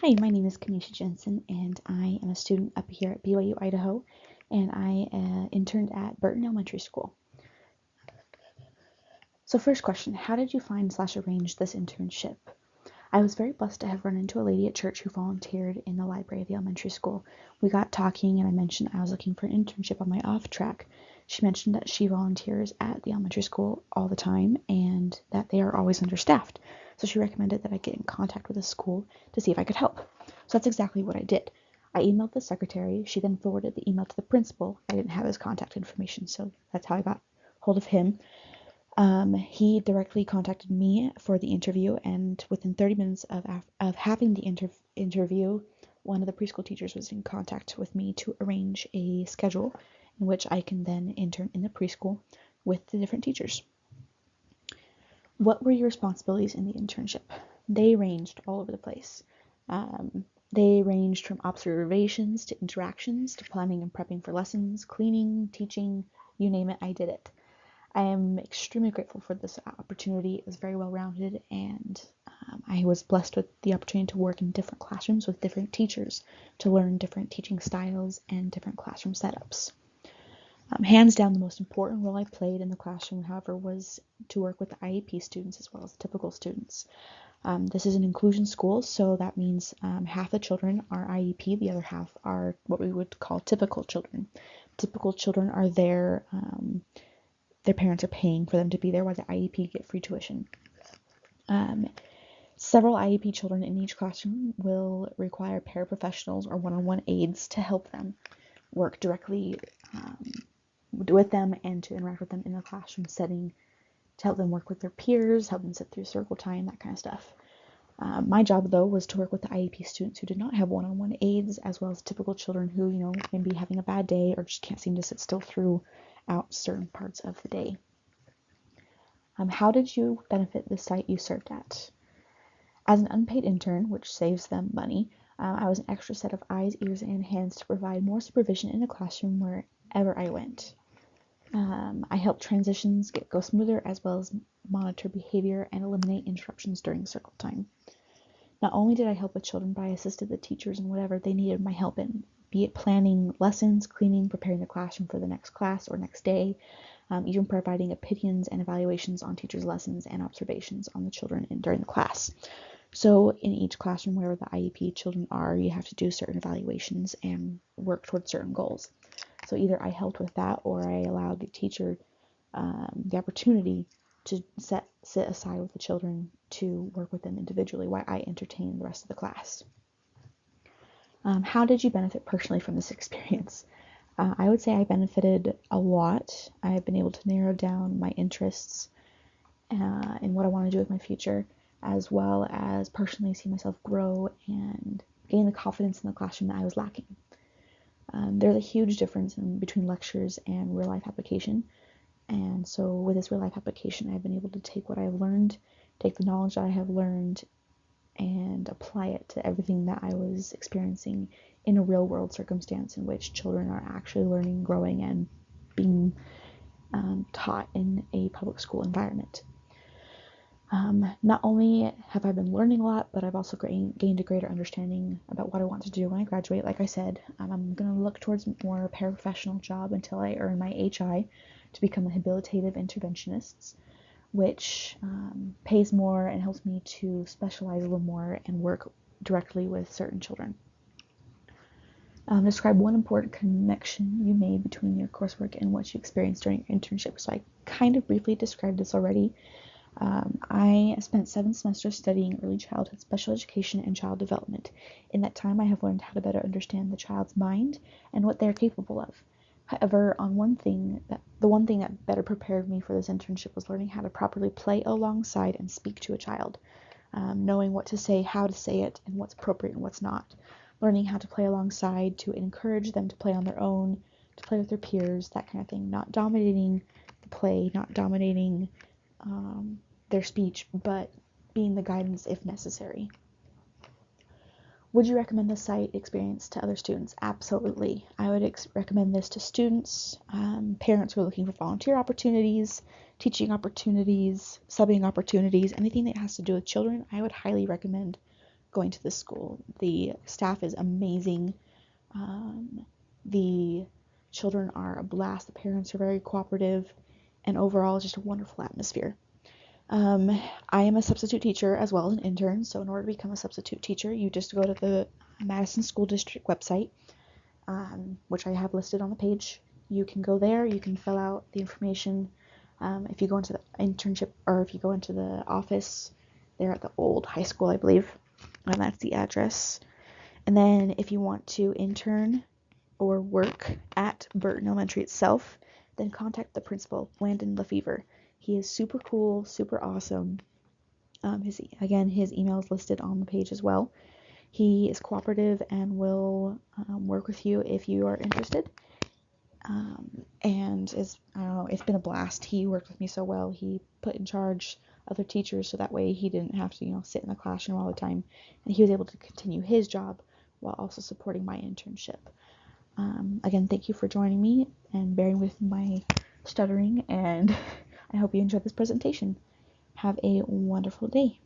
Hi, my name is Kamisha Jensen, and I am a student up here at BYU, Idaho, and I interned at Burton Elementary School. So first question, how did you find/arrange this internship? I was very blessed to have run into a lady at church who volunteered in the library of the elementary school. We got talking and I mentioned I was looking for an internship on my off track. She mentioned that she volunteers at the elementary school all the time and that they are always understaffed. So she recommended that I get in contact with the school to see if I could help. So that's exactly what I did. I emailed the secretary. She then forwarded the email to the principal. I didn't have his contact information, so that's how I got hold of him. He directly contacted me for the interview, and within 30 minutes of having the interview, one of the preschool teachers was in contact with me to arrange a schedule in which I can then intern in the preschool with the different teachers. What were your responsibilities in the internship? They ranged all over the place. They ranged from observations to interactions to planning and prepping for lessons, cleaning, teaching, you name it, I did it. I am extremely grateful for this opportunity. It was very well-rounded, and I was blessed with the opportunity to work in different classrooms with different teachers to learn different teaching styles and different classroom setups. Hands down, the most important role I played in the classroom, however, was to work with the IEP students as well as typical students. This is an inclusion school, so that means half the children are IEP, the other half are what we would call typical children. Typical children are there. Their parents are paying for them to be there, while the IEP get free tuition. Several IEP children in each classroom will require paraprofessionals or one-on-one aides to help them work directly with them and to interact with them in the classroom setting, to help them work with their peers, help them sit through circle time, that kind of stuff. My job, though, was to work with the IEP students who did not have one-on-one aides, as well as typical children who, may be having a bad day or just can't seem to sit still throughout certain parts of the day. How did you benefit the site you served at? As an unpaid intern, which saves them money, I was an extra set of eyes, ears, and hands to provide more supervision in the classroom wherever I went. I helped transitions go smoother, as well as monitor behavior and eliminate interruptions during circle time. Not only did I help with children, but I assisted the teachers in whatever they needed my help in, be it planning lessons, cleaning, preparing the classroom for the next class or next day, even providing opinions and evaluations on teachers' lessons and observations on the children during the class. So in each classroom where the IEP children are, you have to do certain evaluations and work towards certain goals. So either I helped with that or I allowed the teacher the opportunity to sit aside with the children to work with them individually while I entertained the rest of the class. How did you benefit personally from this experience? I would say I benefited a lot. I've been able to narrow down my interests in what I want to do with my future, as well as personally see myself grow and gain the confidence in the classroom that I was lacking. There's a huge difference between lectures and real life application. And so with this real life application, I've been able to take what I've learned, take the knowledge that I have learned, and apply it to everything that I was experiencing in a real world circumstance in which children are actually learning, growing, and being taught in a public school environment. Not only have I been learning a lot, but I've also gained a greater understanding about what I want to do when I graduate. Like I said, I'm going to look towards more a paraprofessional job until I earn my HI to become a habilitative interventionist, which pays more and helps me to specialize a little more and work directly with certain children. Describe one important connection you made between your coursework and what you experienced during your internship. So I kind of briefly described this already. I spent 7 semesters studying early childhood special education and child development. In that time, I have learned how to better understand the child's mind and what they're capable of. However, the one thing that better prepared me for this internship was learning how to properly play alongside and speak to a child, knowing what to say, how to say it, and what's appropriate and what's not. Learning how to play alongside to encourage them to play on their own, to play with their peers, that kind of thing. Not dominating the play, not dominating their speech, but being the guidance if necessary. Would you recommend this site experience to other students? Absolutely. I would recommend this to students, parents who are looking for volunteer opportunities, teaching opportunities, subbing opportunities, anything that has to do with children. I would highly recommend going to this school. The staff is amazing. The children are a blast. The parents are very cooperative, and overall, it's just a wonderful atmosphere. I am a substitute teacher as well as an intern, so in order to become a substitute teacher, you just go to the Madison School District website, which I have listed on the page. You can go there, you can fill out the information. If you go into the internship, or if you go into the office, they're at the old high school, I believe, and that's the address. And then if you want to intern or work at Burton Elementary itself, then contact the principal, Landon Lefevre. He is super cool, super awesome. His email is listed on the page as well. He is cooperative and will work with you if you are interested. And I don't know, it's been a blast. He worked with me so well. He put in charge other teachers so that way he didn't have to, sit in the classroom all the time. And he was able to continue his job while also supporting my internship. Again, thank you for joining me and bearing with my stuttering, and I hope you enjoyed this presentation. Have a wonderful day.